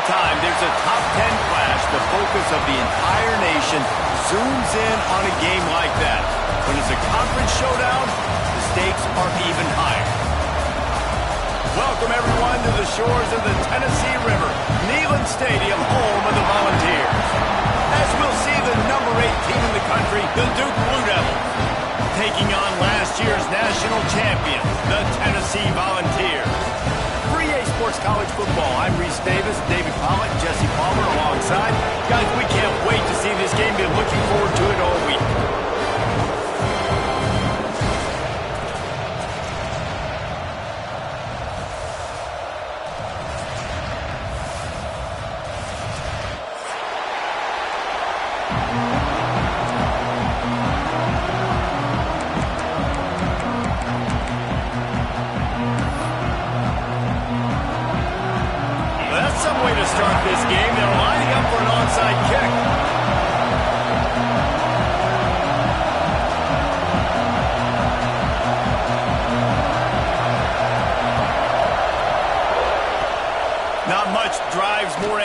time there's a top 10 clash, the focus of the entire nation zooms in on a game like that. When it's a conference showdown, the stakes are even higher. Welcome, everyone, to the shores of the Tennessee River, Neyland Stadium, home of the Volunteers. As we'll see the number 8 team in the country, the Duke Blue Devils, taking on last year's national champion, the Tennessee Volunteers. For EA Sports College Football, I'm Reese Davis, David Pollock, Jesse Palmer alongside. Guys, we can't wait to see this game. Been looking forward to it all week.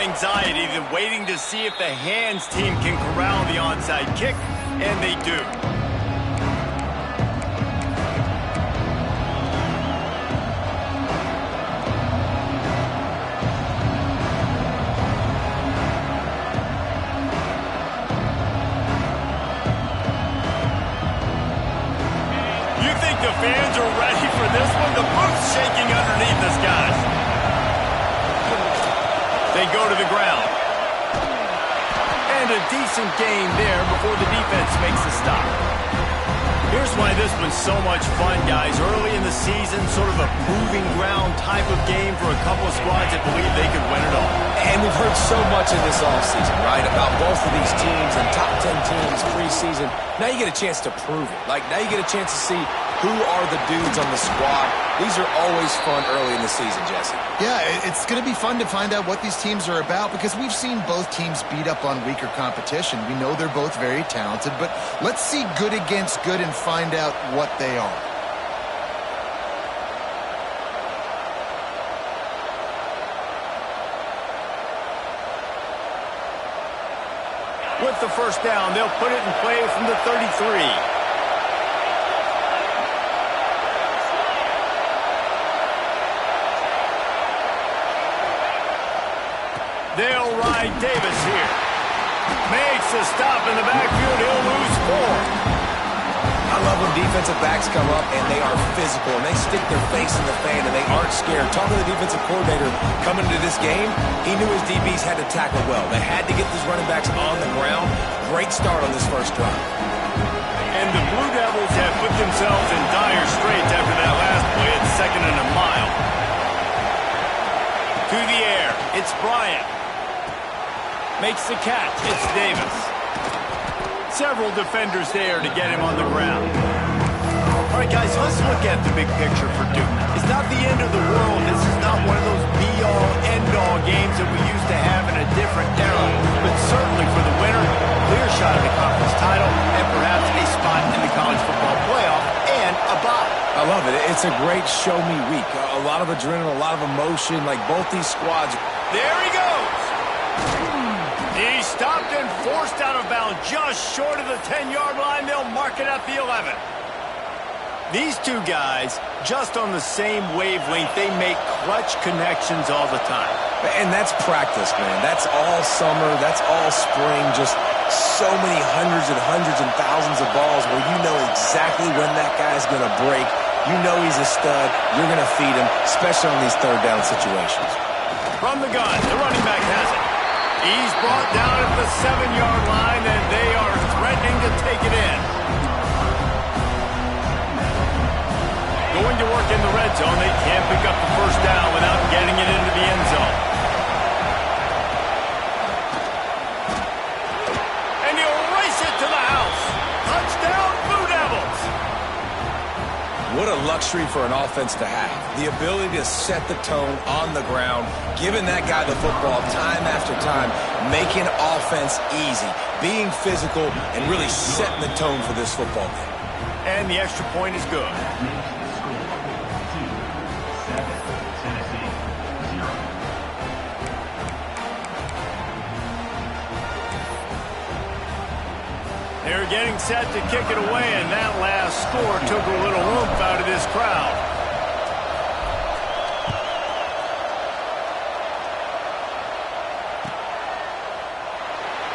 Anxiety than waiting to see if the hands team can corral the onside kick, and they do. You think the fans are ready for this one? The booth's shaking underneath us, guys. They go to the ground. And a decent gain there before the defense makes a stop. Here's why this one's so much fun, guys. Early in the season, sort of a moving ground type of game for a couple of squads that believe they could win it all. And we've heard so much in this offseason, right, about both of these teams and top 10 teams preseason. Now you get a chance to prove it. Like, now you get a chance to see who are the dudes on the squad. These are always fun early in the season, Jesse. Yeah, it's going to be fun to find out what these teams are about because we've seen both teams beat up on weaker competition. We know they're both very talented, but let's see good against good and find out what they are. With the first down, they'll put it in play from the 33. They'll ride Davis here. Makes a stop in the backfield. He'll lose 4. I love when defensive backs come up and they are physical and they stick their face in the fan and they aren't scared. Talking to the defensive coordinator coming into this game, he knew his DBs had to tackle well. They had to get these running backs on the ground. Great start on this first drive. And the Blue Devils have put themselves in dire straits after that last play at 2nd and a mile. To the air, it's Bryant. Makes the catch. It's Davis. Several defenders there to get him on the ground. All right, guys, let's look at the big picture for Duke. It's not the end of the world. This is not one of those be-all, end-all games that we used to have in a different era. But certainly for the winner, clear shot at the conference title and perhaps a spot in the college football playoff and a bye. I love it. It's a great show-me week. A lot of adrenaline, a lot of emotion. Like both these squads. There he goes. He stopped and forced out of bounds just short of the 10-yard line. They'll mark it at the 11. These two guys, just on the same wavelength, they make clutch connections all the time. And that's practice, man. That's all summer. That's all spring. Just so many hundreds and thousands of balls where you know exactly when that guy's going to break. You know he's a stud. You're going to feed him, especially on these third down situations. From the gun, the running back has it. He's brought down at the 7-yard line, and they are threatening to take it in. Going to work in the red zone. They can't pick up the first down without getting it into the end zone. And he'll race it to the house. Touchdown, Blue Devils. What a luxury for an offense to have. The ability to set the tone on the ground, giving that guy the football time after time, making offense easy, being physical, and really setting the tone for this football game. And the extra point is good. They're getting set to kick it away, and that last score took a little oomph out of this crowd.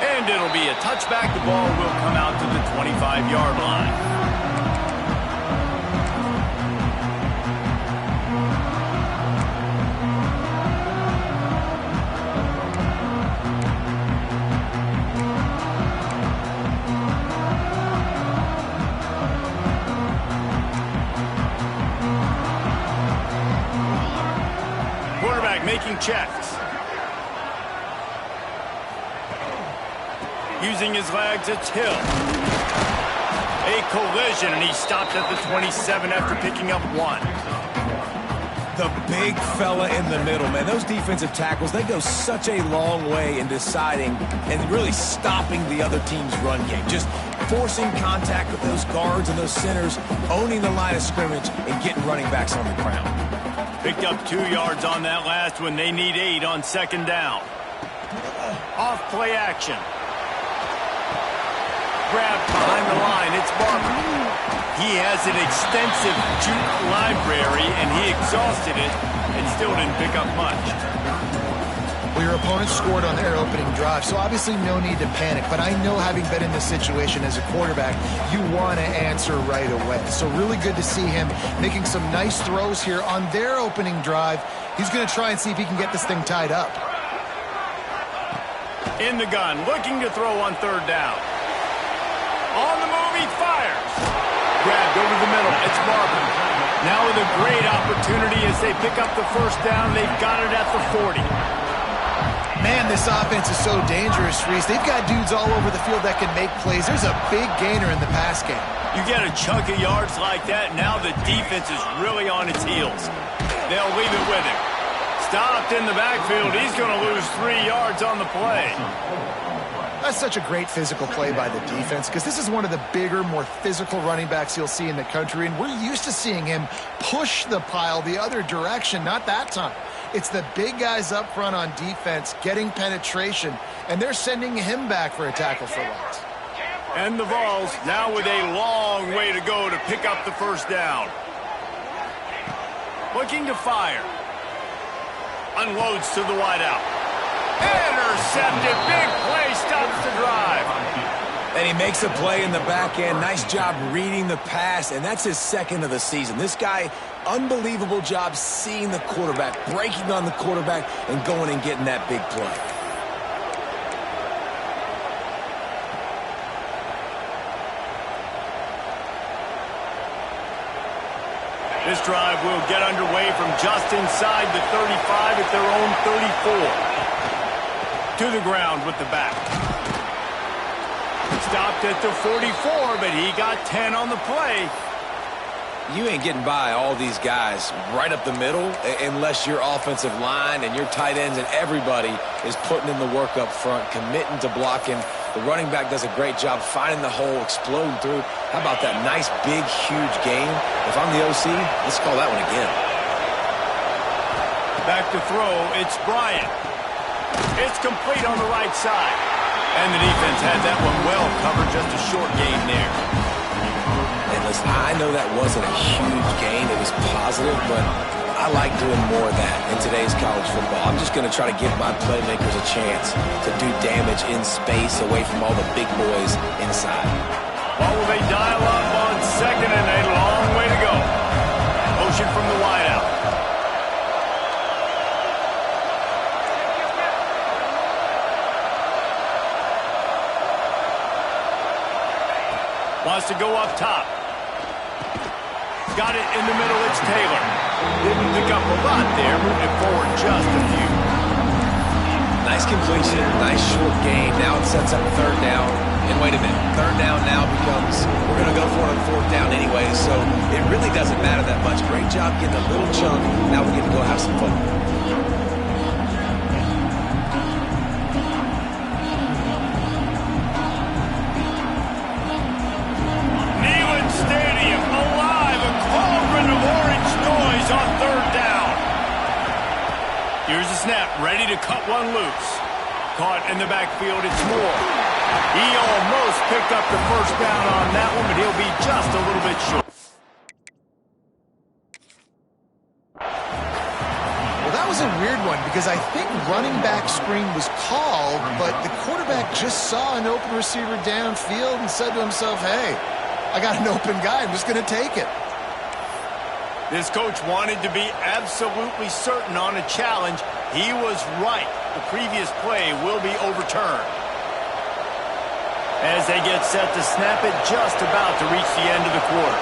And it'll be a touchback. The ball will come out to the 25-yard line. Making checks. Using his legs, it's Hill. A collision, and he stopped at the 27 after picking up 1. The big fella in the middle, man. Those defensive tackles, they go such a long way in deciding and really stopping the other team's run game. Just forcing contact with those guards and those centers, owning the line of scrimmage, and getting running backs on the ground. Picked up 2 yards on that last one. They need 8 on second down. Off play action. Grab behind the line. It's Barber. He has an extensive juke library, and he exhausted it and still didn't pick up much. Well, your opponent scored on their opening drive, so obviously no need to panic. But I know, having been in this situation as a quarterback, you want to answer right away. So really good to see him making some nice throws here on their opening drive. He's going to try and see if he can get this thing tied up. In the gun, looking to throw on third down. On the move, he fires. Grabbed over the middle. It's Barber. Now with a great opportunity as they pick up the first down. They've got it at the 40. Man, this offense is so dangerous, Reese. They've got dudes all over the field that can make plays. There's a big gainer in the pass game. You get a chunk of yards like that, now the defense is really on its heels. They'll leave it with him. Stopped in the backfield. He's going to lose 3 yards on the play. That's such a great physical play by the defense, because this is one of the bigger, more physical running backs you'll see in the country, and we're used to seeing him push the pile the other direction. Not that time. It's the big guys up front on defense getting penetration, and they're sending him back for a tackle for loss. And the Vols now with a long way to go to pick up the first down. Looking to fire. Unloads to the wideout. Intercepted. Big play, stops the drive. And he makes a play in the back end. Nice job reading the pass, and that's his second of the season. This guy, unbelievable job seeing the quarterback, breaking on the quarterback, and going and getting that big play. This drive will get underway from just inside the 35 at their own 34. To the ground with the back. Stopped at the 44, but he got 10 on the play. You ain't getting by all these guys right up the middle unless your offensive line and your tight ends and everybody is putting in the work up front, committing to blocking. The running back does a great job finding the hole, exploding through. How about that nice, big, huge game? If I'm the OC, let's call that one again. Back to throw, it's Bryant. It's complete on the right side. And the defense had that one well covered, just a short gain there. And listen, I know that wasn't a huge gain. It was positive, but I like doing more of that in today's college football. I'm just going to try to give my playmakers a chance to do damage in space away from all the big boys inside. Well, will they dial up on second and a long way to go? Motion from the wideout. Wants to go up top. Got it in the middle, it's Taylor. Didn't pick up a lot there, moving forward just a few. Nice completion, nice short gain. Now it sets up third down. And wait a minute, third down now becomes, we're going to go for it on fourth down anyway, so it really doesn't matter that much. Great job getting a little chunk. Now we get to go have some fun. Here's the snap, ready to cut one loose. Caught in the backfield, it's Moore. He almost picked up the first down on that one, but he'll be just a little bit short. Well, that was a weird one because I think running back screen was called, but the quarterback just saw an open receiver downfield and said to himself, hey, I got an open guy. I'm just going to take it. This coach wanted to be absolutely certain on a challenge. He was right. The previous play will be overturned. As they get set to snap it, just about to reach the end of the quarter.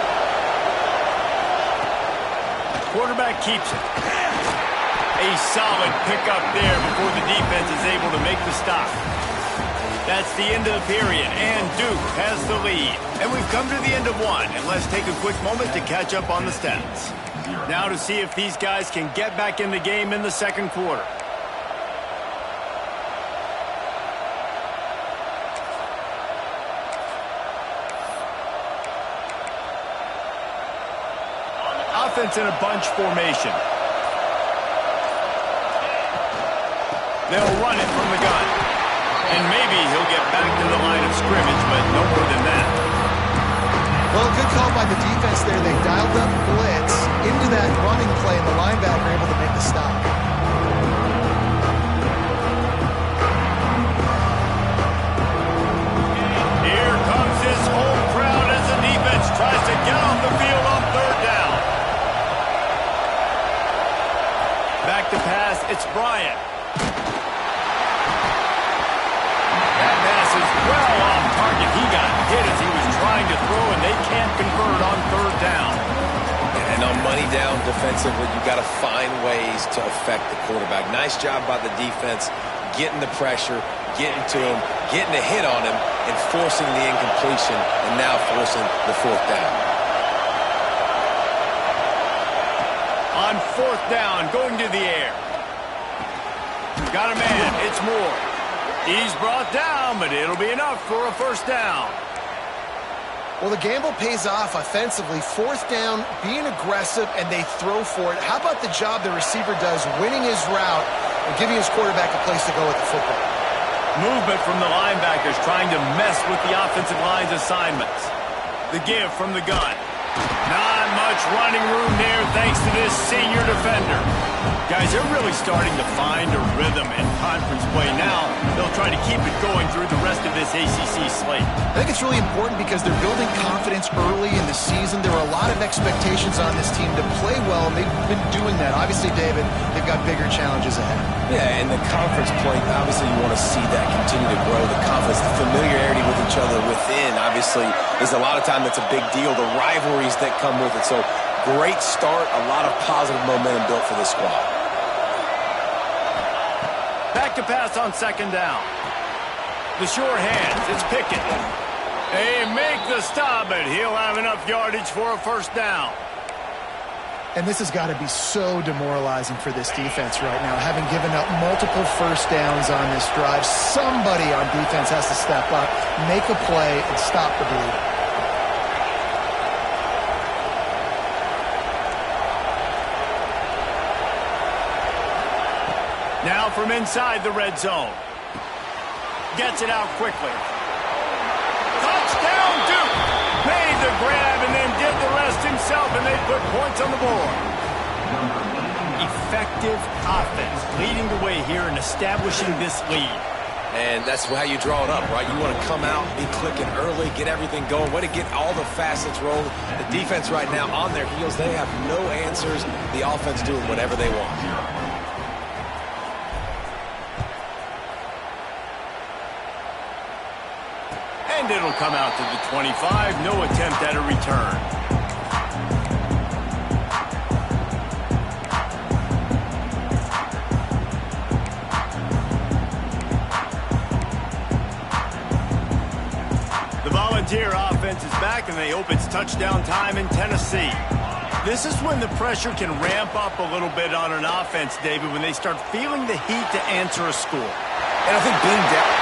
Quarterback keeps it. A solid pickup there before the defense is able to make the stop. That's the end of the period, and Duke has the lead. And we've come to the end of one, and let's take a quick moment to catch up on the stats. Now to see if these guys can get back in the game in the second quarter. Offense in a bunch formation. They'll run it from the gun. And maybe he'll get back to the line of scrimmage, but no more than that. Well, good call by the defense there. They dialed up blitz into that running play, and the linebacker able to make the stop. Here comes his home crowd as the defense tries to get off the field on third down. Back to pass, it's Bryant. That pass is well off target. He got hit as he was trying to throw, and they can't convert on third down. And on money down defensively, you've got to find ways to affect the quarterback. Nice job by the defense, getting the pressure, getting to him, getting a hit on him, and forcing the incompletion, and now forcing the fourth down. On fourth down, going to the air. Got a man, it's Moore. He's brought down, but it'll be enough for a first down. Well, the gamble pays off offensively. Fourth down, being aggressive, and they throw for it. How about the job the receiver does, winning his route and giving his quarterback a place to go with the football? Movement from the linebackers trying to mess with the offensive line's assignments. The give from the gun. Not much running room there thanks to this senior defender. Guys, they're really starting to find a rhythm in conference play now. They'll try to keep it going through the rest of this ACC slate. I think it's really important because they're building confidence early in the season. There are a lot of expectations on this team to play well, and they've been doing that. Obviously, David, they've got bigger challenges ahead. Yeah, and the conference play, obviously you want to see that continue to grow. The confidence, the familiarity with each other within, obviously, is a lot of time that's a big deal. The rivalries that come with it. So, great start, a lot of positive momentum built for this squad. Back to pass on second down. The sure hands, it's Pickett. They make the stop, but he'll have enough yardage for a first down. And this has got to be so demoralizing for this defense right now, having given up multiple first downs on this drive. Somebody on defense has to step up, make a play, and stop the bleeding. Now from inside the red zone. Gets it out quickly. Touchdown, Duke! Made the grab and then did the rest himself, and they put points on the board. Effective offense leading the way here and establishing this lead. And that's how you draw it up, right? You want to come out, be clicking early, get everything going, way to get all the facets rolling. The defense right now on their heels, they have no answers. The offense doing whatever they want. And it'll come out to the 25. No attempt at a return. The Volunteer offense is back, and they hope it's touchdown time in Tennessee. This is when the pressure can ramp up a little bit on an offense, David, when they start feeling the heat to answer a score. And I think being down...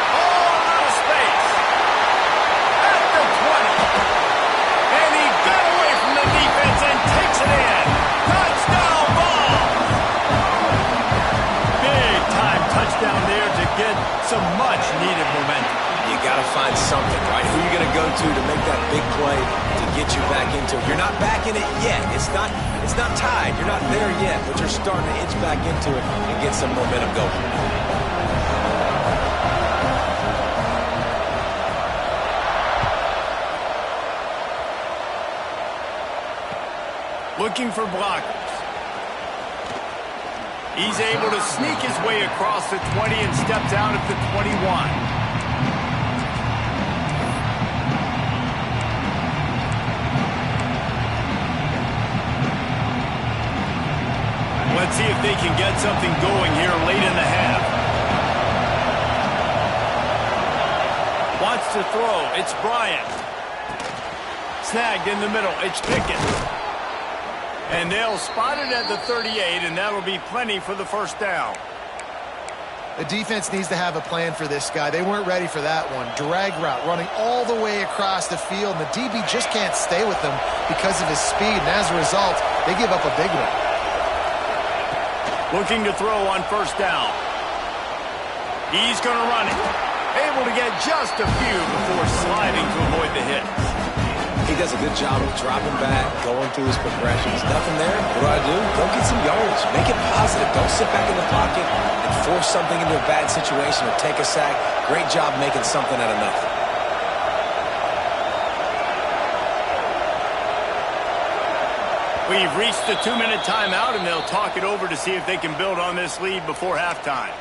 Some much-needed momentum. You got to find something, right? Who are you going to go to make that big play to get you back into it? You're not back in it yet. It's not tied. You're not there yet, but you're starting to inch back into it and get some momentum going. Looking for blockers. He's able to sneak his way across the 20 and steps out at the 21. Let's see if they can get something going here late in the half. Wants to throw. It's Bryant. Snagged in the middle. It's Pickett. And they'll spot it at the 38, and that'll be plenty for the first down. The defense needs to have a plan for this guy. They weren't ready for that one. Drag route running all the way across the field, and the DB just can't stay with them because of his speed, and as a result, they give up a big one. Looking to throw on first down. He's going to run it. Able to get just a few before sliding to avoid the hit. He does a good job of dropping back, going through his progressions. Nothing there. What do? Go get some yards. Make it positive. Don't sit back in the pocket and force something into a bad situation or take a sack. Great job making something out of nothing. We've reached the 2-minute timeout, and they'll talk it over to see if they can build on this lead before halftime.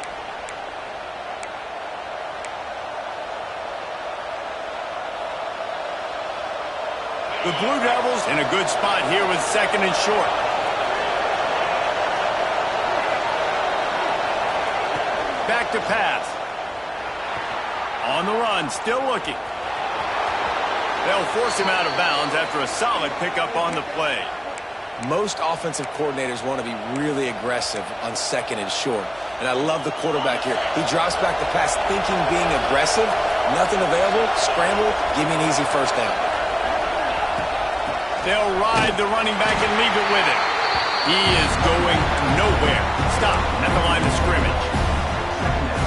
The Blue Devils in a good spot here with second and short. Back to pass. On the run, still looking. They'll force him out of bounds after a solid pickup on the play. Most offensive coordinators want to be really aggressive on second and short. And I love the quarterback here. He drops back the pass thinking being aggressive. Nothing available. Scramble. Give me an easy first down. They'll ride the running back and leave it with him. He is going nowhere. Stop at the line of scrimmage.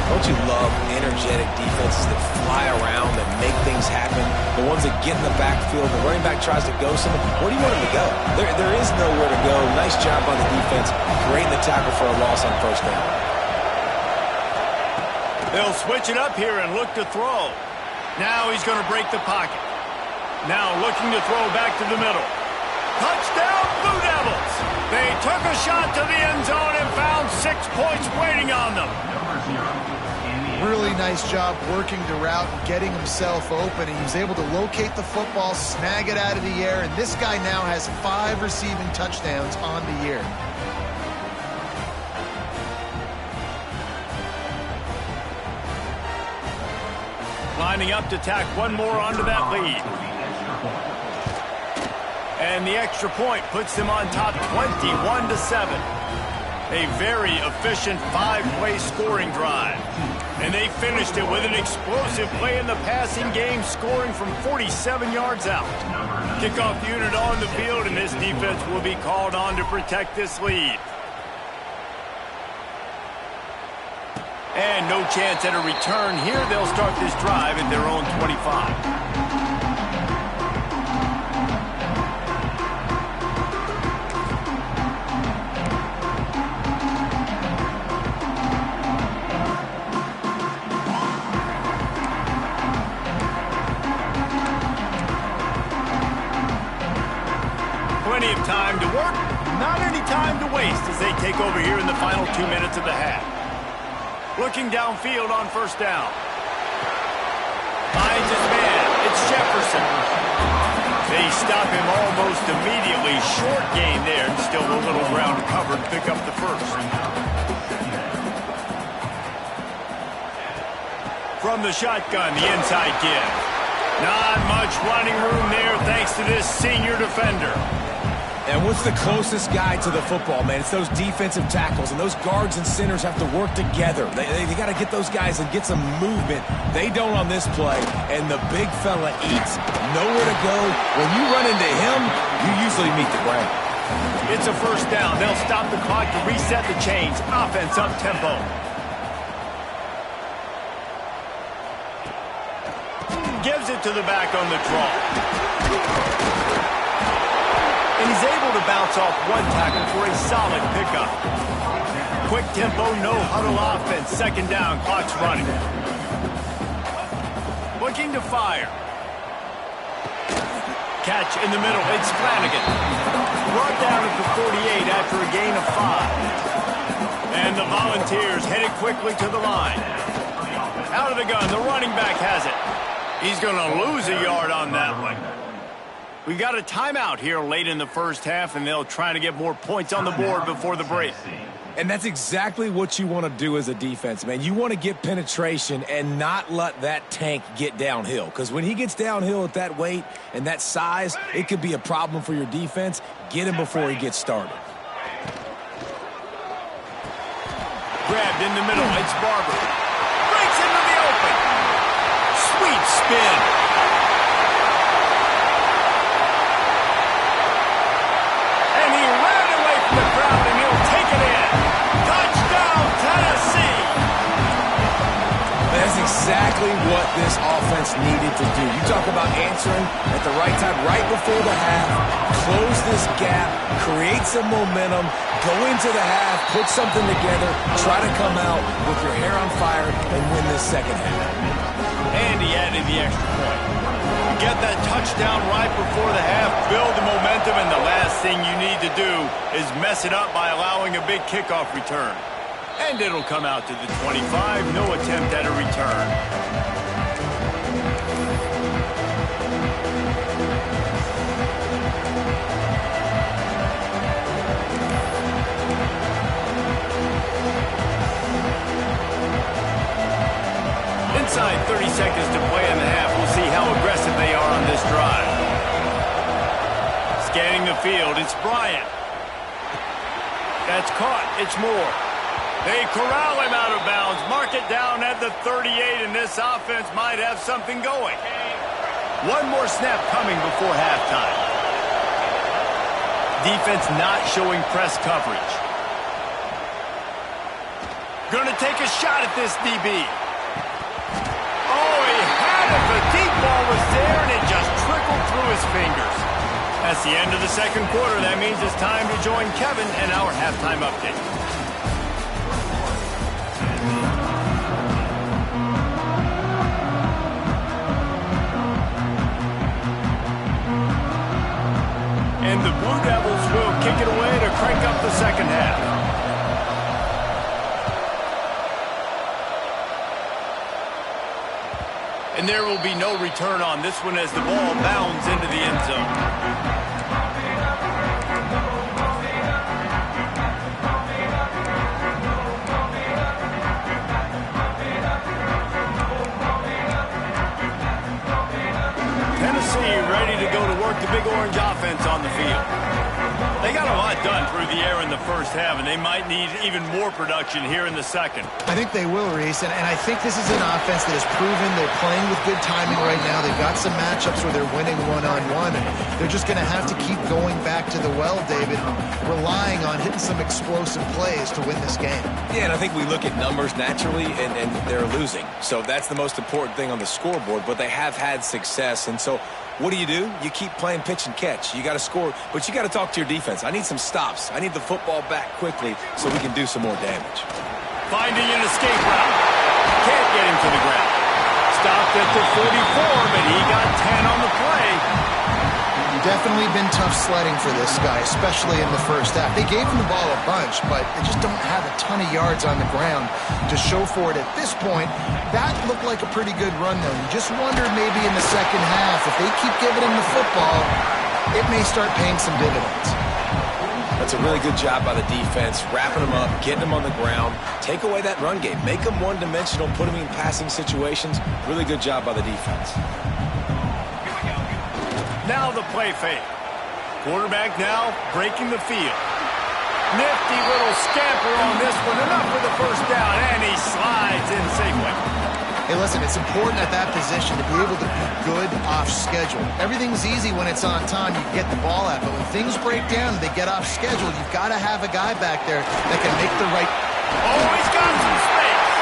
Don't you love energetic defenses that fly around and make things happen? The ones that get in the backfield, the running back tries to go somewhere. Where do you want him to go? There is nowhere to go. Nice job on the defense. Great in the tackle for a loss on first down. They'll switch it up here and look to throw. Now he's going to break the pocket. Now looking to throw back to the middle. Touchdown, Blue Devils! They took a shot to the end zone and found 6 points waiting on them. Really nice job working the route and getting himself open. He was able to locate the football, snag it out of the air, and this guy now has 5 receiving touchdowns on the year. Lining up to tack one more onto that lead. And the extra point puts them on top 21-7. A very efficient 5-play scoring drive. And they finished it with an explosive play in the passing game, scoring from 47 yards out. Kickoff unit on the field, and this defense will be called on to protect this lead. And no chance at a return here. They'll start this drive at their own 25. Plenty of time to work, not any time to waste as they take over here in the final 2 minutes of the half. Looking downfield on first down. Finds his man. It's Jefferson. They stop him almost immediately. Short gain there, and still a little ground covered to pick up the first. From the shotgun, the inside give. Not much running room there thanks to this senior defender. And what's the closest guy to the football, man? It's those defensive tackles, and those guards and centers have to work together. They got to get those guys and get some movement. They don't on this play, and the big fella eats. Nowhere to go. When you run into him, you usually meet the ground. It's a first down. They'll stop the clock to reset the chains. Offense up tempo. gives it to the back on the draw. And he's able to bounce off one tackle for a solid pickup. Quick tempo, no huddle offense. Second down, clock's running. Looking to fire. Catch in the middle, it's Flanagan. Brought down at the 48 after a gain of 5. And the Volunteers headed quickly to the line. Out of the gun, the running back has it. He's going to lose a yard on that one. We've got a timeout here late in the first half, and they'll try to get more points on the board before the break. And that's exactly what you want to do as a defense, man. You want to get penetration and not let that tank get downhill. Because when he gets downhill at that weight and that size, it could be a problem for your defense. Get him before he gets started. Grabbed in the middle, it's Barber. Breaks into the open. Sweet spin. And he ran away from the crowd, and he'll take it in. Touchdown, Tennessee. That's exactly what this offense needed to do. You talk about answering at the right time, right before the half, close this gap, create some momentum, go into the half, put something together, try to come out with your hair on fire and win this second half. And he added the extra point. Get that touchdown right before the half, build the momentum, and the last thing you need to do is mess it up by allowing a big kickoff return. And it'll come out to the 25, no attempt at a return. Inside 30 seconds to play in the half. We'll see how aggressive they are on this drive. Scanning the field, it's Bryant. That's caught, it's Moore. They corral him out of bounds. Mark it down at the 38, and this offense might have something going. One more snap coming before halftime. Defense not showing press coverage. Gonna take a shot at this DB. Oh, he had it. The deep ball was there, and it just trickled through his fingers. That's the end of the second quarter. That means it's time to join Kevin and our halftime update. And the Blue Devils will kick it away to crank up the second half. And there will be no return on this one as the ball bounds into the end zone. Tennessee ready to go to work the Big Orange offense on the field. They got a lot done through the air in the first half, and they might need even more production here in the second. I think they will, Reese, and I think this is an offense that has proven they're playing with good timing right now. They've got some matchups where they're winning one-on-one, and they're just going to have to keep going back to the well, David, relying on hitting some explosive plays to win this game. Yeah, and I think we look at numbers naturally, and they're losing. So that's the most important thing on the scoreboard, but they have had success, and so what do? You keep playing pitch and catch. You got to score, but you got to talk to your defense. I need some stops. I need the football back quickly so we can do some more damage. Finding an escape route. Can't get him to the ground. Stopped at the 44, but he got 10 on the play. Definitely been tough sledding for this guy, especially in the first half. They gave him the ball a bunch, but they just don't have a ton of yards on the ground to show for it at this point. That looked like a pretty good run, though. You just wondered maybe in the second half, if they keep giving him the football, it may start paying some dividends. That's a really good job by the defense, wrapping them up, getting them on the ground, take away that run game, make them one-dimensional, put them in passing situations. Really good job by the defense. Now the play fake. Quarterback now breaking the field. Nifty little scamper on this one. Enough for the first down, and he slides in safely. Hey, listen, it's important at that position to be able to be good off schedule. Everything's easy when it's on time. You get the ball out, but when things break down and they get off schedule, you've got to have a guy back there that can make the right... Oh, he's got some space.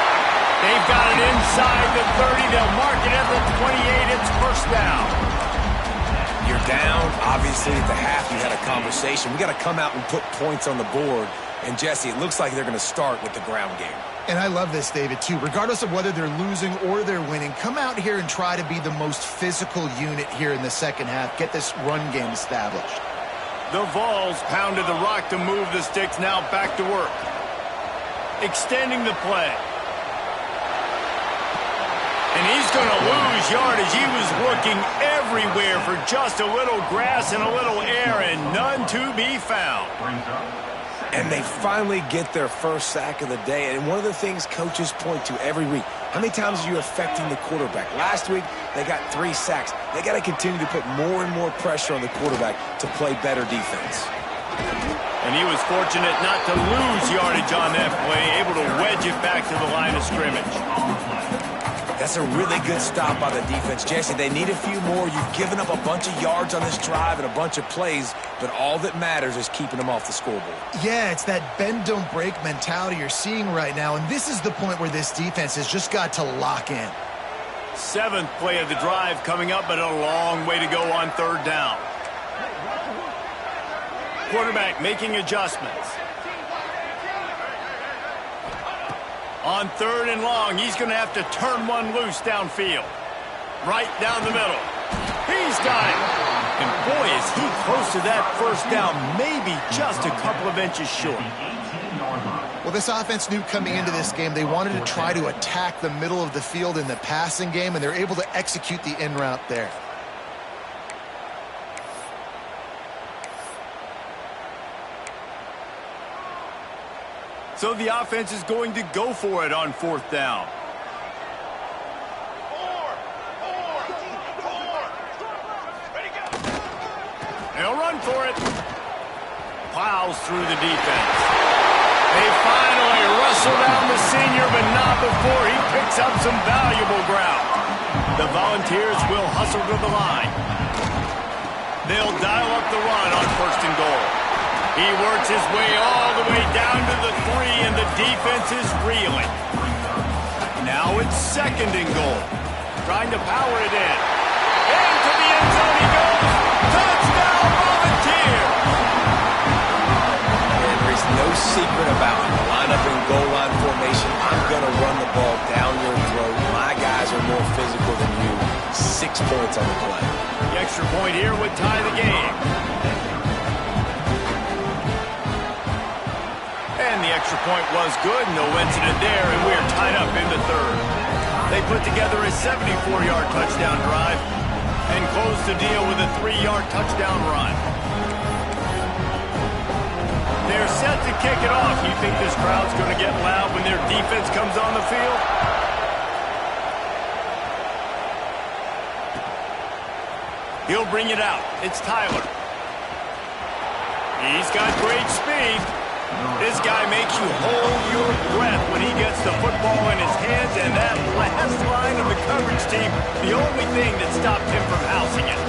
They've got it inside the 30. They'll mark it at the 28. It's Obviously, at the half, you had a conversation. We got to come out and put points on the board. And, Jesse, it looks like they're going to start with the ground game. And I love this, David, too. Regardless of whether they're losing or they're winning, come out here and try to be the most physical unit here in the second half. Get this run game established. The Vols pounded the rock to move the sticks, now back to work. Extending the play. And he's going to lose yardage. He was looking everywhere for just a little grass and a little air, and none to be found. And they finally get their first sack of the day. And one of the things coaches point to every week, how many times are you affecting the quarterback? Last week, they got 3 sacks. They got to continue to put more and more pressure on the quarterback to play better defense. And he was fortunate not to lose yardage on that play, able to wedge it back to the line of scrimmage. That's a really good stop by the defense. Jesse, they need a few more. You've given up a bunch of yards on this drive and a bunch of plays, but all that matters is keeping them off the scoreboard. Yeah, it's that bend, don't break mentality you're seeing right now, and this is the point where this defense has just got to lock in. 7th play of the drive coming up, but a long way to go on 3rd down. Quarterback making adjustments. On 3rd and long, he's going to have to turn one loose downfield. Right down the middle. He's got it. And boy, is he close to that first down, maybe just a couple of inches short. Well, this offense knew coming into this game they wanted to try to attack the middle of the field in the passing game, and they're able to execute the in route there. So the offense is going to go for it on 4th down. They'll run for it. Plows through the defense. They finally wrestle down the senior, but not before he picks up some valuable ground. The Volunteers will hustle to the line. They'll dial up the run on 1st and goal. He works his way all the way down to the 3, and the defense is reeling. Now it's 2nd and goal. Trying to power it in. Into the end zone he goes. Touchdown, Volunteers! And there's no secret about it. Line up in goal line formation. I'm going to run the ball down your throat. My guys are more physical than you. 6 points on the play. The extra point here would tie the game. And the extra point was good. No incident there, and we're tied up in the 3rd. They put together a 74-yard touchdown drive and close the deal with a 3-yard touchdown run. They're set to kick it off. You think this crowd's going to get loud when their defense comes on the field? He'll bring it out. It's Tyler. He's got great speed. This guy makes you hold your breath when he gets the football in his hands, and that last line of the coverage team, the only thing that stopped him from housing it.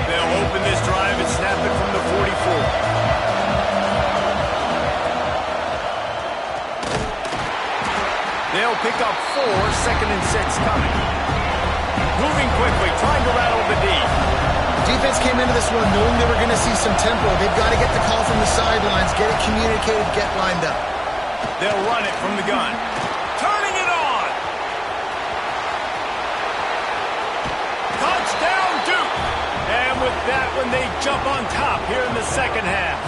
They'll open this drive and snap it from the 44. They'll pick up 4, 2nd and 6 coming. Moving quickly, trying to rattle the D. Defense came into this one knowing they were going to see some tempo. They've got to get the call from the sidelines, get it communicated, get lined up. They'll run it from the gun. Turning it on! Touchdown, Duke! And with that one, they jump on top here in the 2nd half.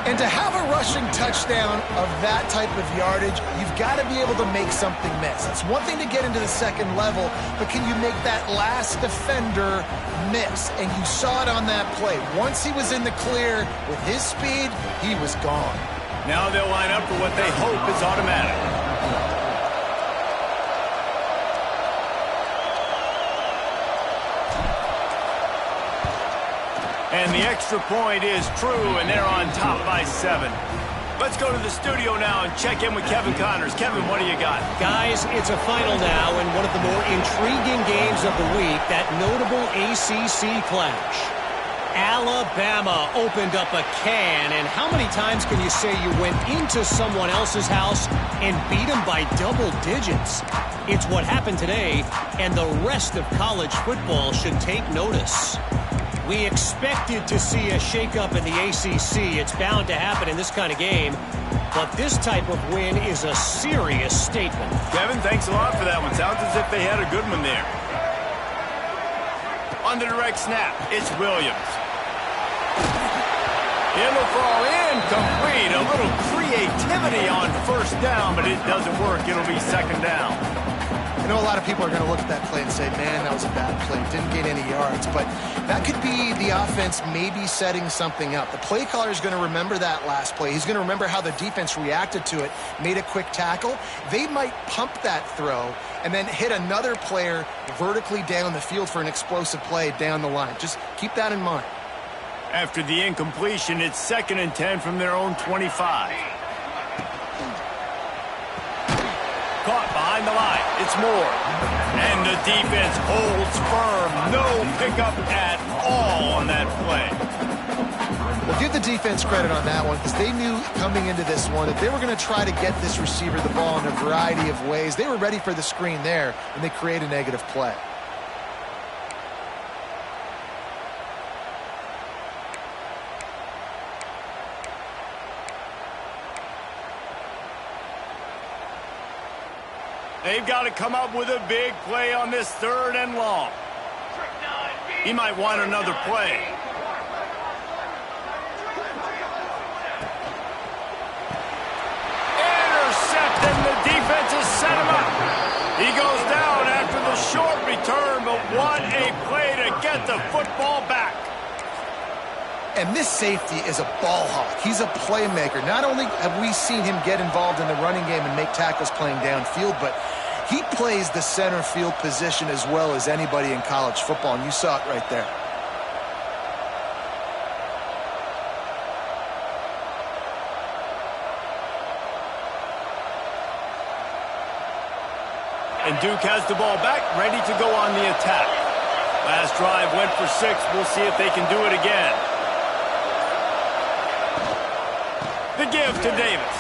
And to have a rushing touchdown of that type of yardage, you've got to be able to make something miss. It's one thing to get into the 2nd level, but can you make that last defender miss? And you saw it on that play. Once he was in the clear with his speed, he was gone. Now they'll line up for what they hope is automatic. And the extra point is true, and they're on top by 7. Let's go to the studio now and check in with Kevin Connors. Kevin, what do you got? Guys, it's a final now, and one of the more intriguing games of the week, that notable ACC clash. Alabama opened up a can, and how many times can you say you went into someone else's house and beat them by double digits? It's what happened today, and the rest of college football should take notice. We expected to see a shakeup in the ACC. It's bound to happen in this kind of game, but this type of win is a serious statement. Kevin, thanks a lot for that one. Sounds as if they had a good one there. On the direct snap, it's Williams. It'll fall incomplete. A little creativity on first down, but it doesn't work. It'll be second down. I know a lot of people are going to look at that play and say, man, that was a bad play. Didn't get any yards. But that could be the offense maybe setting something up. The play caller is going to remember that last play. He's going to remember how the defense reacted to it, made a quick tackle. They might pump that throw and then hit another player vertically down the field for an explosive play down the line. Just keep that in mind. After the incompletion, it's 2nd and 10 from their own 25. Caught behind the line. It's Moore. And the defense holds firm. No pickup at all on that play. Well, give the defense credit on that one because they knew coming into this one that they were going to try to get this receiver the ball in a variety of ways. They were ready for the screen there, and they create a negative play. They've got to come up with a big play on this 3rd and long. He might want another play. Intercepted, and the defense has set him up. He goes down after the short return, but what a play to get the football back. And this safety is a ball hawk. He's a playmaker. Not only have we seen him get involved in the running game and make tackles playing downfield, but he plays the center field position as well as anybody in college football, and you saw it right there. And Duke has the ball back, ready to go on the attack. Last drive went for 6. We'll see if they can do it again. The give to Davis.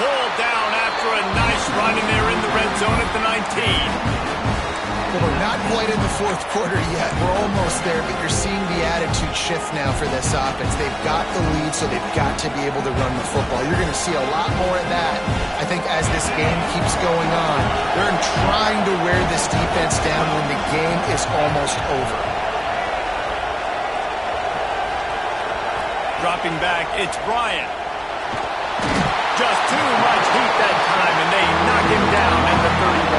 Pulled down after a nice run, and they're in the red zone at the 19. Well, we're not quite in the 4th quarter yet. We're almost there, but you're seeing the attitude shift now for this offense. They've got the lead, so they've got to be able to run the football. You're going to see a lot more of that, I think, as this game keeps going on. They're trying to wear this defense down when the game is almost over. Dropping back, it's Bryant. Just too much heat that time, and they knock him down at the 31.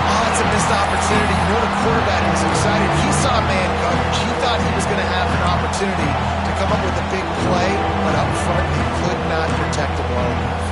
Oh, it's a missed opportunity. You know the quarterback was excited. He saw man coverage. He thought he was going to have an opportunity to come up with a big play, but up front he could not protect the ball enough.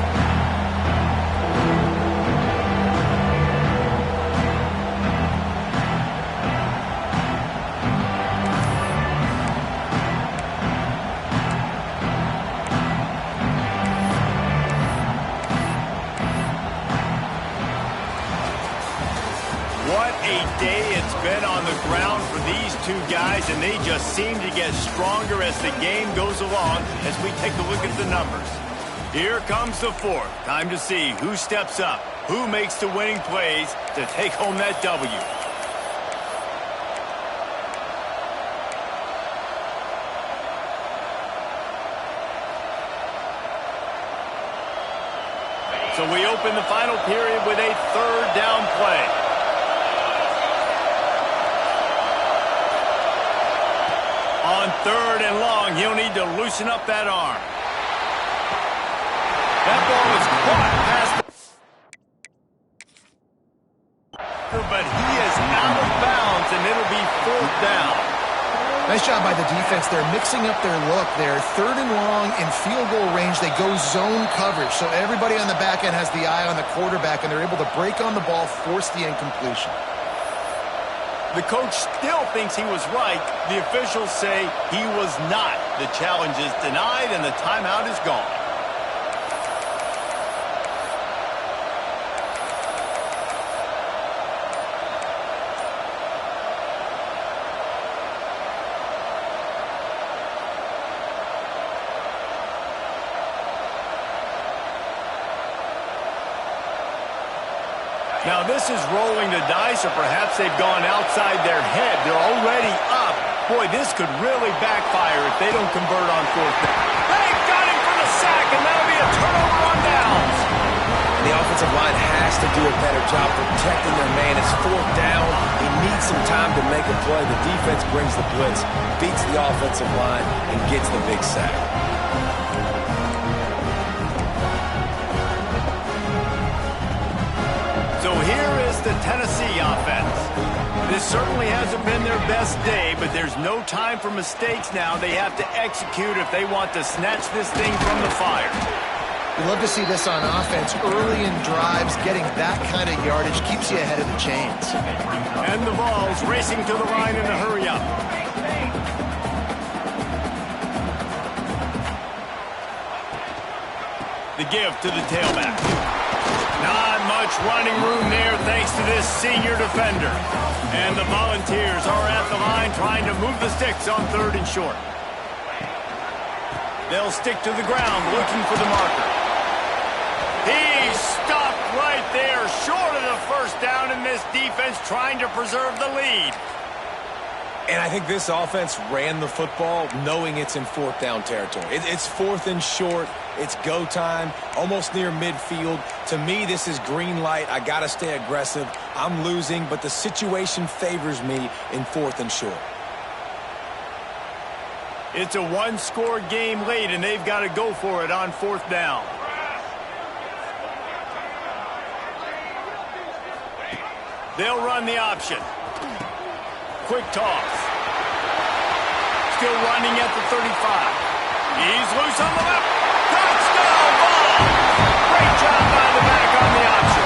What a day it's been on the ground for these two guys, and they just seem to get stronger as the game goes along as we take a look at the numbers. Here comes the 4th. Time to see who steps up, who makes the winning plays to take home that W. So we open the final period with a 3rd down play. On 3rd and long, he'll need to loosen up that arm. That ball is caught past the... But he is out of bounds, and it'll be 4th down. Nice job by the defense. They're mixing up their look. They're 3rd and long in field goal range. They go zone coverage. So everybody on the back end has the eye on the quarterback, and they're able to break on the ball, force the incompletion. The coach still thinks he was right. The officials say he was not. The challenge is denied, and the timeout is gone. Now this is rolling the dice, or perhaps they've gone outside their head. They're already up. Boy, this could really backfire if they don't convert on fourth down. They've got him for the sack, and that'll be a turnover on downs. And the offensive line has to do a better job protecting their man. It's fourth down. He needs some time to make a play. The defense brings the blitz, beats the offensive line, and gets the big sack. So here is the Tennessee offense. This certainly hasn't been their best day, but there's no time for mistakes now. They have to execute if they want to snatch this thing from the fire. We love to see this on offense. Early in drives, getting that kind of yardage keeps you ahead of the chains. And the ball's racing to the line in a hurry-up. The give to the tailback. Not much running room there thanks to this senior defender. And the Volunteers are at the line trying to move the sticks on 3rd and short. They'll stick to the ground looking for the marker. He stopped right there short of the first down, in this defense trying to preserve the lead. And I think this offense ran the football knowing it's in 4th down territory. It's 4th and short. It's go time, almost near midfield. To me, this is green light. I got to stay aggressive. I'm losing, but the situation favors me in 4th and short. It's a one-score game late, and they've got to go for it on 4th down. They'll run the option. Quick toss. Still running at the 35. He's loose on the left. Touchdown ball! Great job by the back on the option.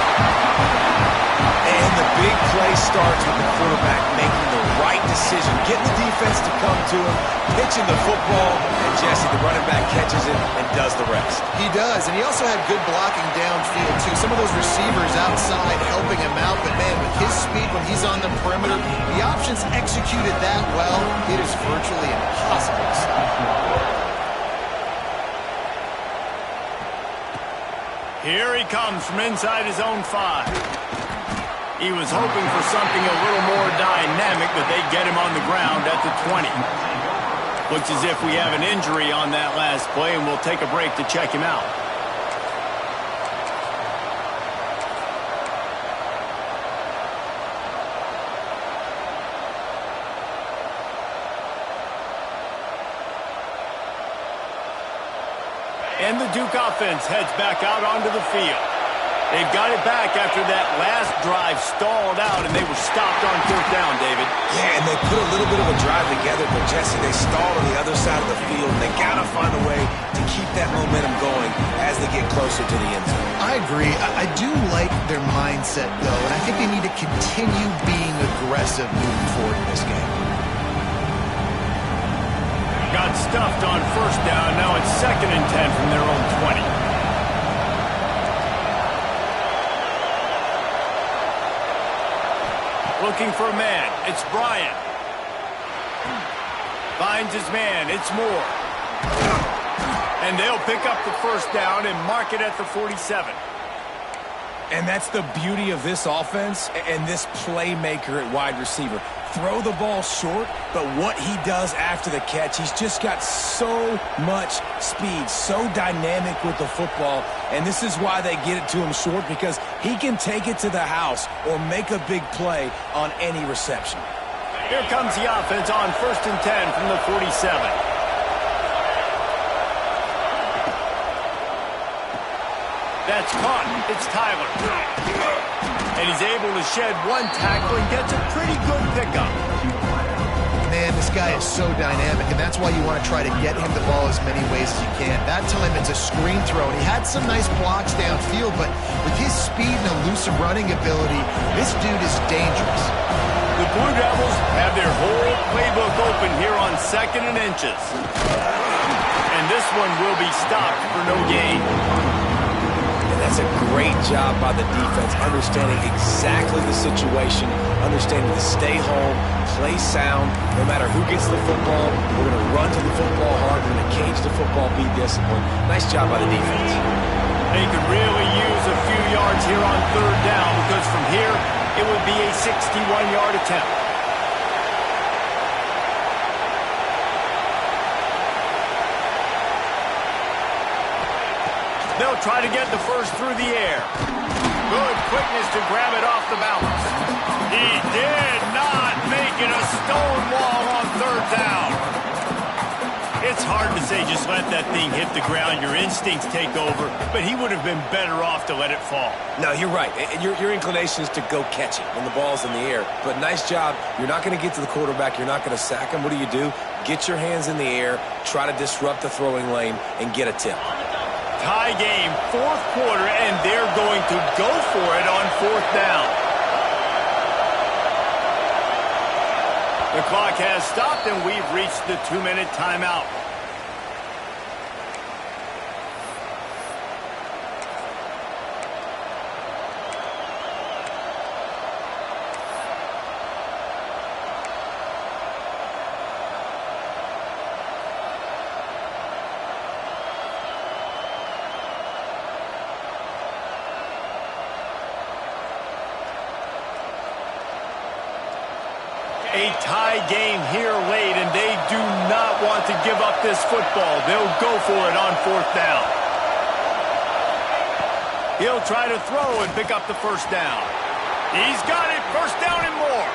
And the big play starts with the quarterback making the right decision, getting the defense to come to him, pitching the football, and Jesse, the running back, catches it and does the rest. He does, and he also had good blocking downfield, too. Some of those receivers outside helping him out, but, man, with his speed when he's on the perimeter, the options executed that well, it is virtually impossible to stop. Here he comes from inside his own 5. He was hoping for something a little more dynamic, but they get him on the ground at the 20. Looks as if we have an injury on that last play, and we'll take a break to check him out. And the Duke offense heads back out onto the field. They've got it back after that last drive stalled out, and they were stopped on 4th down, David. Yeah, and they put a little bit of a drive together, but, Jesse, they stalled on the other side of the field, and they got to find a way to keep that momentum going as they get closer to the end zone. I agree. I do like their mindset, though, and I think they need to continue being aggressive moving forward in this game. Got stuffed on 1st down. Now it's 2nd and 10 from their own 20. Looking for a man. It's Bryant. Finds his man. It's Moore. And they'll pick up the 1st down and mark it at the 47. And that's the beauty of this offense and this playmaker at wide receiver. Throw the ball short, but what he does after the catch, he's just got so much speed, so dynamic with the football, and this is why they get it to him short, because he can take it to the house or make a big play on any reception. Here comes the offense on 1st and 10 from the 47. That's caught. It's Tyler. And he's able to shed one tackle and gets a pretty good pickup. Man, this guy is so dynamic, and that's why you want to try to get him the ball as many ways as you can. That time it's a screen throw, and he had some nice blocks downfield, but with his speed and elusive running ability, this dude is dangerous. The Blue Devils have their whole playbook open here on 2nd and inches. And this one will be stopped for no gain. That's a great job by the defense, understanding exactly the situation, understanding to stay home, play sound. No matter who gets the football, we're going to run to the football hard. We're going to cage the football, be disciplined. Nice job by the defense. They could really use a few yards here on third down because from here, it would be a 61-yard attempt. They'll try to get the first through the air. Good quickness to grab it off the balance. He did not make it a stone wall on third down. It's hard to say just let that thing hit the ground. Your instincts take over, but he would have been better off to let it fall. No, you're right. Your inclination is to go catch it when the ball's in the air. But nice job. You're not going to get to the quarterback. You're not going to sack him. What do? Get your hands in the air, try to disrupt the throwing lane, and get a tip. Tie game, fourth quarter, and they're going to go for it on fourth down. The clock has stopped, and we've reached the 2-minute timeout. A tie game here late, and they do not want to give up this football. They'll go for it on fourth down. He'll try to throw and pick up the first down. He's got it, first down and more.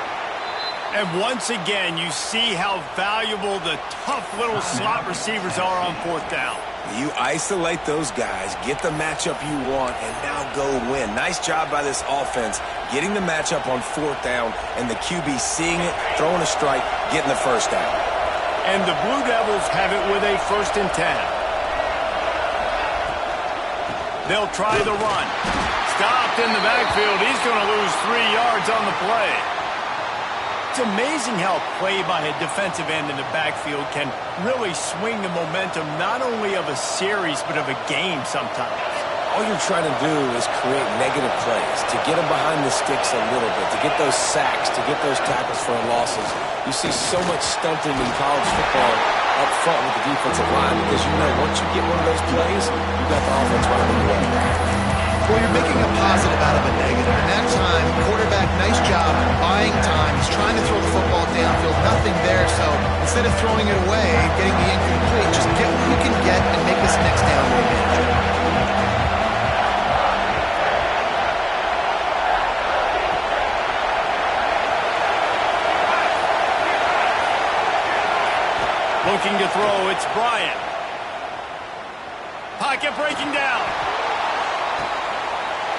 And once again, you see how valuable the tough little slot receivers are on fourth down. You isolate those guys, get the matchup you want, and now go win. Nice job by this offense, getting the matchup on fourth down, and the QB seeing it, throwing a strike, getting the first down. And the Blue Devils have it with a 1st and 10. They'll try the run. Stopped in the backfield. He's going to lose 3 yards on the play. It's amazing how play by a defensive end in the backfield can really swing the momentum not only of a series but of a game sometimes. All you're trying to do is create negative plays, to get them behind the sticks a little bit, to get those sacks, to get those tackles for losses. You see so much stunting in college football up front with the defensive line because you know once you get one of those plays, you got the offense running the way. Well, you're making a positive out of a negative. And that time, quarterback, nice job buying time. He's trying to throw the football downfield. Nothing there. So instead of throwing it away, getting the incomplete, just get what you can get and make this next down more manageable. Looking to throw, it's Bryant. Pocket breaking down.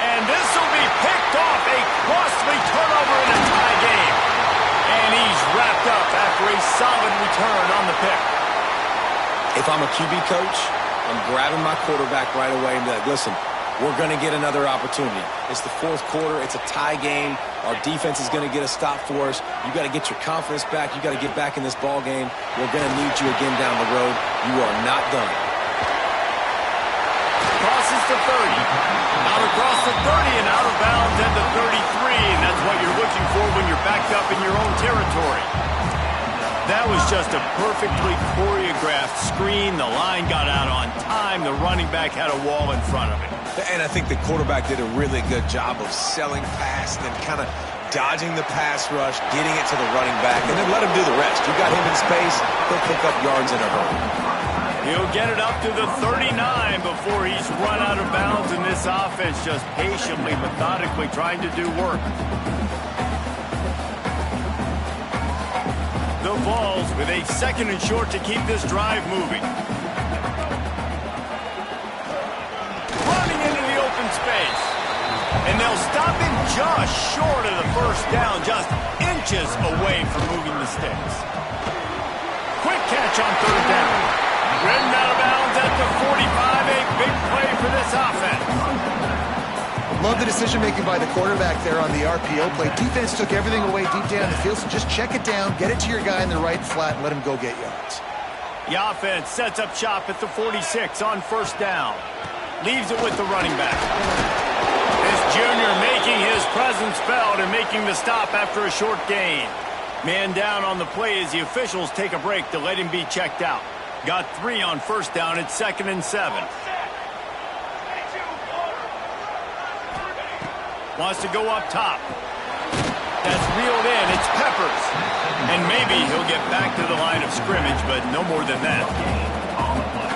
And this will be picked off, a costly turnover in a tie game. And he's wrapped up after a solid return on the pick. If I'm a QB coach, I'm grabbing my quarterback right away and be like, listen, we're going to get another opportunity. It's the fourth quarter. It's a tie game. Our defense is going to get a stop for us. You got to get your confidence back. You got to get back in this ball game. We're going to need you again down the road. You are not done. Crosses to 30. Out across the 30 and out of bounds at the 33. And that's what you're looking for when you're backed up in your own territory. That was just a perfectly choreographed screen. The line got out on time. The running back had a wall in front of it. And I think the quarterback did a really good job of selling past and kind of dodging the pass rush, getting it to the running back, and then let him do the rest. You got him in space, he'll pick up yards in a hurry. He'll get it up to the 39 before he's run out of bounds, and this offense just patiently, methodically trying to do work. The Vols with a 2nd and short to keep this drive moving. Running into the open space. And they'll stop him just short of the first down, just inches away from moving the sticks. Quick catch on third down. Ridden out of bounds at the 45, a big play for this offense. Love the decision-making by the quarterback there on the RPO play. Defense took everything away deep down the field, so just check it down, get it to your guy in the right flat, and let him go get yards. The offense sets up shop at the 46 on first down. Leaves it with the running back. This junior making his presence felt and making the stop after a short gain. Man down on the play as the officials take a break to let him be checked out. Got 3 on first down at 2nd and 7. Wants to go up top. That's reeled in. It's Peppers. And maybe he'll get back to the line of scrimmage, but no more than that.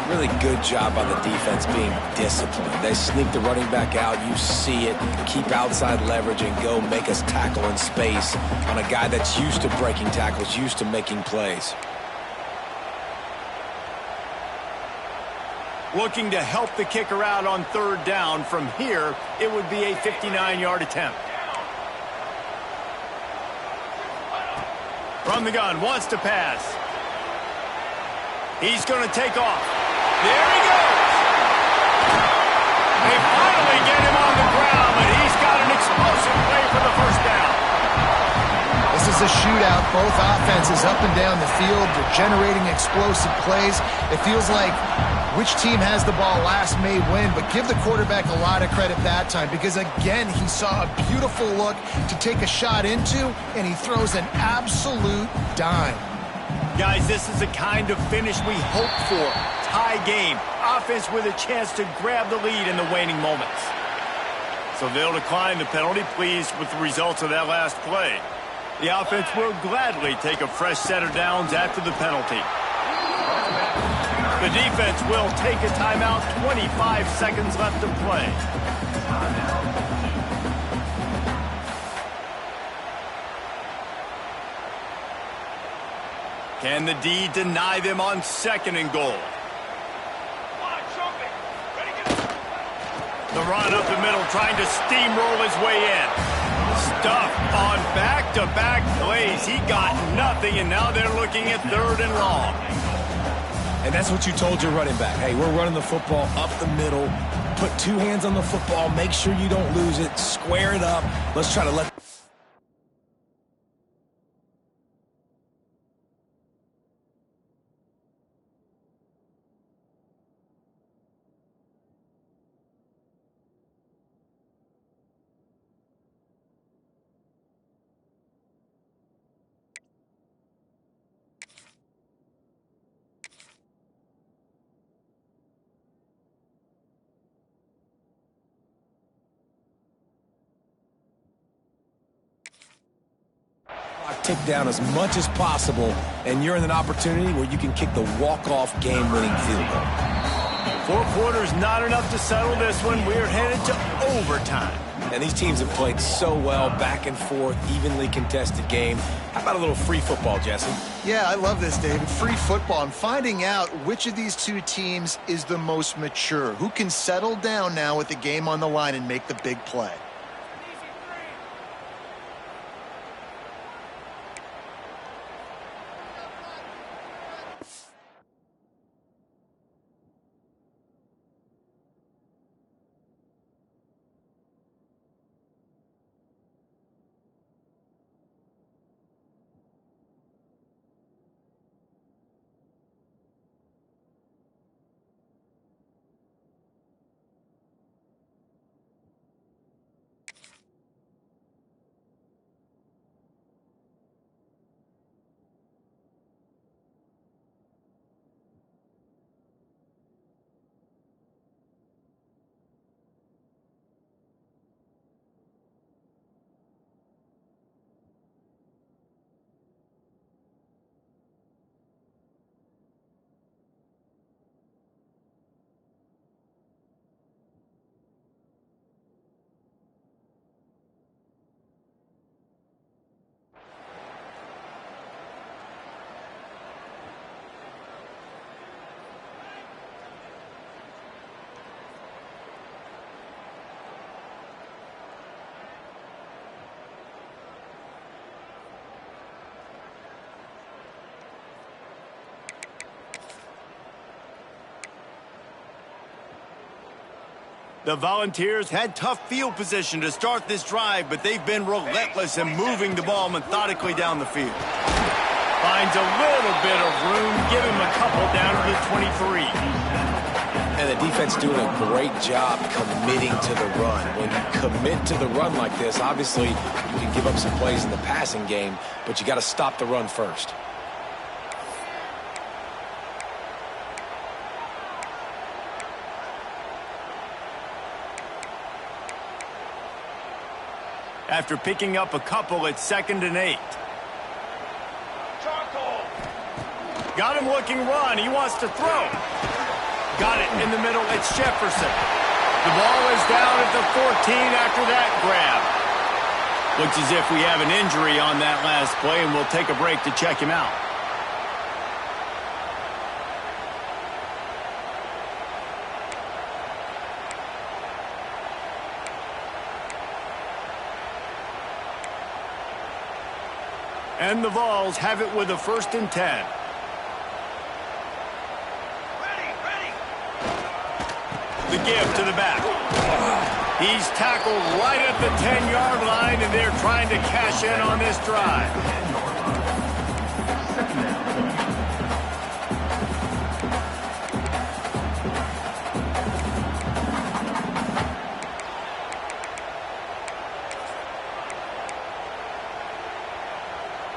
Really good job by the defense being disciplined. They sneak the running back out. You see it. Keep outside leverage and go make us tackle in space on a guy that's used to breaking tackles, used to making plays. Looking to help the kicker out on third down. From here, it would be a 59-yard attempt. From the gun, wants to pass. He's going to take off. There he goes. They finally get him on the ground, but he's got an explosive play for the first down. This is a shootout. Both offenses up and down the field. They're generating explosive plays. It feels like which team has the ball last may win, but give the quarterback a lot of credit that time because, again, he saw a beautiful look to take a shot into, and he throws an absolute dime. Guys, this is the kind of finish we hope for. Tie game. Offense with a chance to grab the lead in the waning moments. So they'll decline the penalty, pleased with the results of that last play. The offense will gladly take a fresh set of downs after the penalty. The defense will take a timeout. 25 seconds left to play. Can the D deny them on second and goal? The run up the middle, trying to steamroll his way in. Stuffed on back-to-back plays. He got nothing, and now they're looking at third and long. And that's what you told your running back. Hey, we're running the football up the middle. Put two hands on the football. Make sure you don't lose it. Square it up. Let's try to let... tick down as much as possible, and you're in an opportunity where you can kick the walk-off game-winning field goal. 4 quarters, not enough to settle this one. We're headed to overtime. And these teams have played so well, back and forth, evenly contested game. How about a little free football, Jesse? Yeah, I love this, David. Free football. I'm finding out which of these two teams is the most mature, who can settle down now with the game on the line and make the big play. The Volunteers had tough field position to start this drive, but they've been relentless in moving the ball methodically down the field. Finds a little bit of room, give him a couple down to the 23. And the defense doing a great job committing to the run. When you commit to the run like this, obviously you can give up some plays in the passing game, but you got to stop the run first. After picking up a couple at 2nd and 8. Got him looking run. He wants to throw. Got it in the middle. It's Jefferson. The ball is down at the 14 after that grab. Looks as if we have an injury on that last play, and we'll take a break to check him out. And the Vols have it with a 1st and 10. The give to the back. He's tackled right at the 10-yard line, and they're trying to cash in on this drive.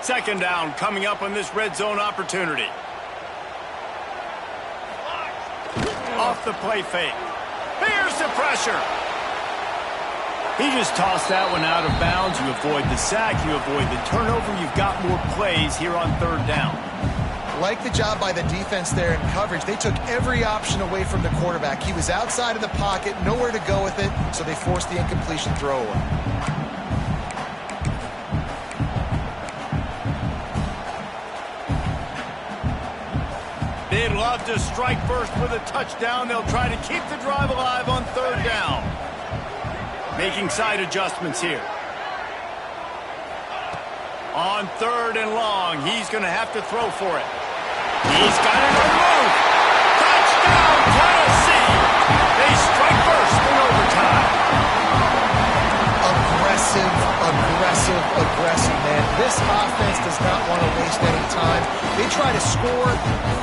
Second down coming up on this red zone opportunity. Off the play fake. Here's the pressure. He just tossed that one out of bounds. You avoid the sack. You avoid the turnover. You've got more plays here on 3rd down. Like the job by the defense there in coverage. They took every option away from the quarterback. He was outside of the pocket, nowhere to go with it, so they forced the incompletion throwaway. They'd love to strike first with a touchdown. They'll try to keep the drive alive on 3rd down. Making side adjustments here. On 3rd and long, he's going to have to throw for it. He's got it on the move. Touchdown, Tennessee! They strike first in overtime. Aggressive, aggressive, aggressive, man. This offense does not want to waste any time. They try to score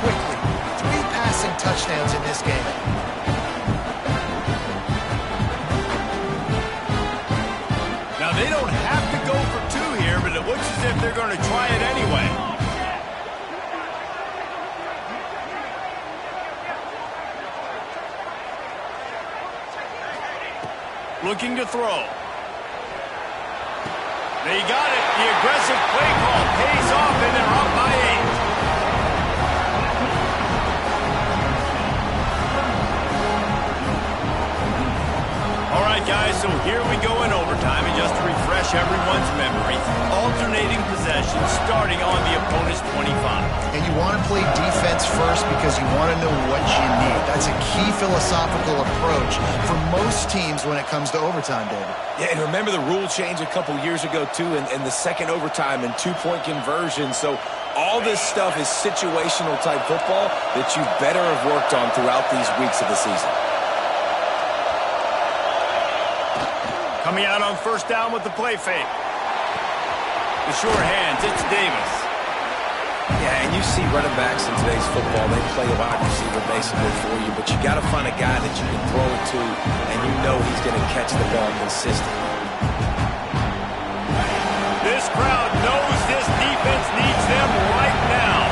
quickly. 3 passing touchdowns in this game. Now, they don't have to go for 2 here, but it looks as if they're going to try it anyway. Looking to throw. They got it. The aggressive play call pays off, and they're up by 8. All right, guys, so here we go in overtime, and just to refresh everyone's memory, alternating possession starting on the opponent's 25. And you want to play defense first because you want to know what you need. That's a key philosophical approach for most teams when it comes to overtime, David. Yeah, and remember the rule change a couple years ago, too, in the second overtime and 2-point conversion. So all this stuff is situational type football that you better have worked on throughout these weeks of the season. Coming out on 1st down with the play fake. The sure hands, it's Davis. Yeah, and you see running backs in today's football, they play a wide receiver basically for you, but you got to find a guy that you can throw it to, and you know he's going to catch the ball consistently. This crowd knows this defense needs them right now.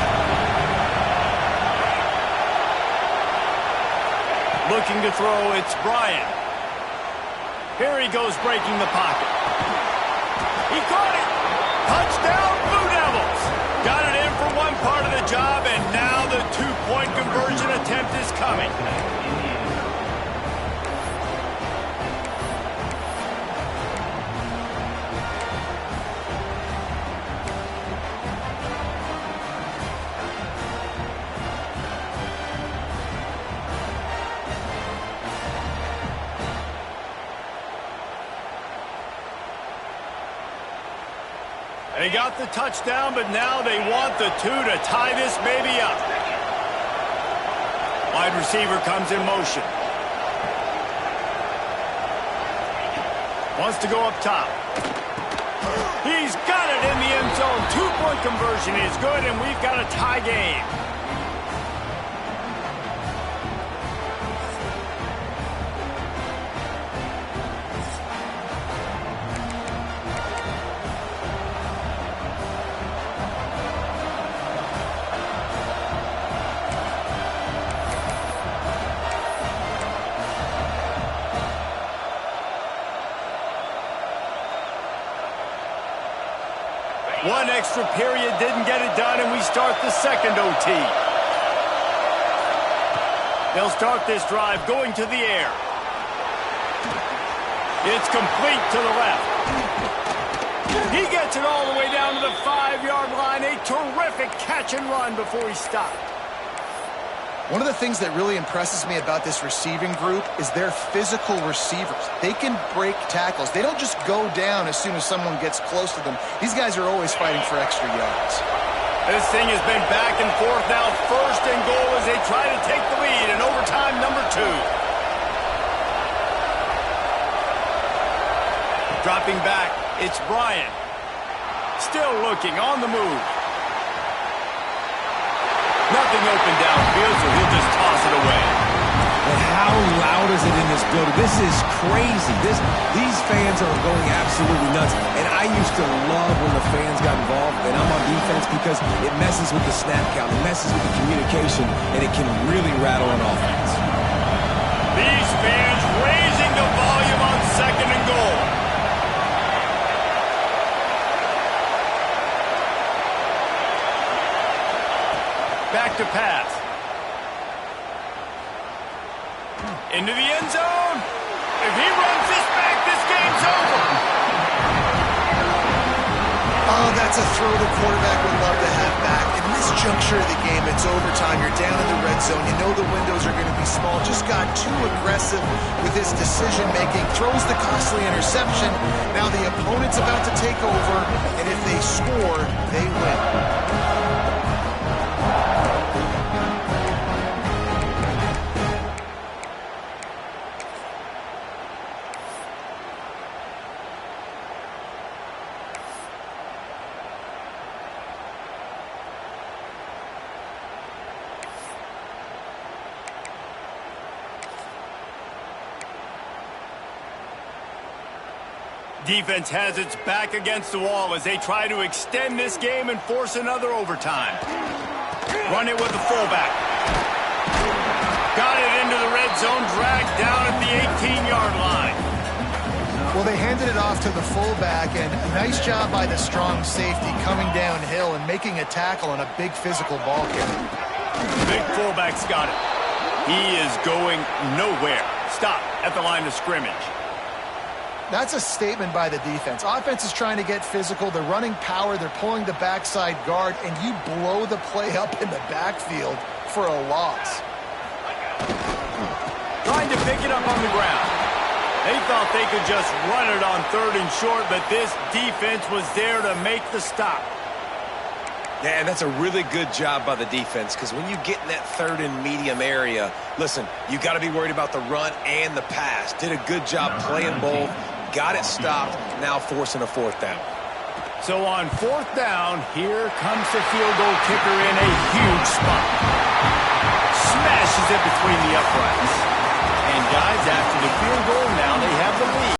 Looking to throw, it's Bryant. Here he goes breaking the pocket. He caught it. Touchdown, Blue Devils. Got it in for one part of the job, and now the 2-point conversion attempt is coming. They got the touchdown, but now they want the 2 to tie this baby up. Wide receiver comes in motion. Wants to go up top. He's got it in the end zone. 2-point conversion is good, and we've got a tie game. One extra period didn't get it done, and we start the second OT. They'll start this drive going to the air. It's complete to the left. He gets it all the way down to the 5-yard line. A terrific catch and run before he stopped. One of the things that really impresses me about this receiving group is their physical receivers. They can break tackles. They don't just go down as soon as someone gets close to them. These guys are always fighting for extra yards. This thing has been back and forth now. First and goal as they try to take the lead in overtime number 2. Dropping back, it's Bryant. Still looking on the move. Nothing open downfield, so he'll just toss it away. But how loud is it in this building? This is crazy. These fans are going absolutely nuts. And I used to love when the fans got involved, and I'm on defense because it messes with the snap count, it messes with the communication, and it can really rattle an offense. These fans raising the volume on second and goal. Back to pass. Into the end zone. If he runs this back, this game's over. Oh, that's a throw the quarterback would love to have back. In this juncture of the game, it's overtime. You're down in the red zone. You know the windows are going to be small. Just got too aggressive with his decision-making. Throws the costly interception. Now the opponent's about to take over, and if they score, they win. Defense has its back against the wall as they try to extend this game and force another overtime. Run it with the fullback. Got it into the red zone, dragged down at the 18-yard line. Well, they handed it off to the fullback, and a nice job by the strong safety coming downhill and making a tackle on a big physical ball carrier. Big fullback's got it. He is going nowhere. Stop at the line of scrimmage. That's a statement by the defense. Offense is trying to get physical. They're running power. They're pulling the backside guard, and you blow the play up in the backfield for a loss. Trying to pick it up on the ground. They thought they could just run it on 3rd and short, but this defense was there to make the stop. Yeah, and that's a really good job by the defense because when you get in that 3rd and medium area, listen, you got to be worried about the run and the pass. Did a good job playing both, got it stopped, now forcing a 4th down. So on 4th down, here comes the field goal kicker in a huge spot. Smashes it between the uprights. And guys, after the field goal, now they have the lead.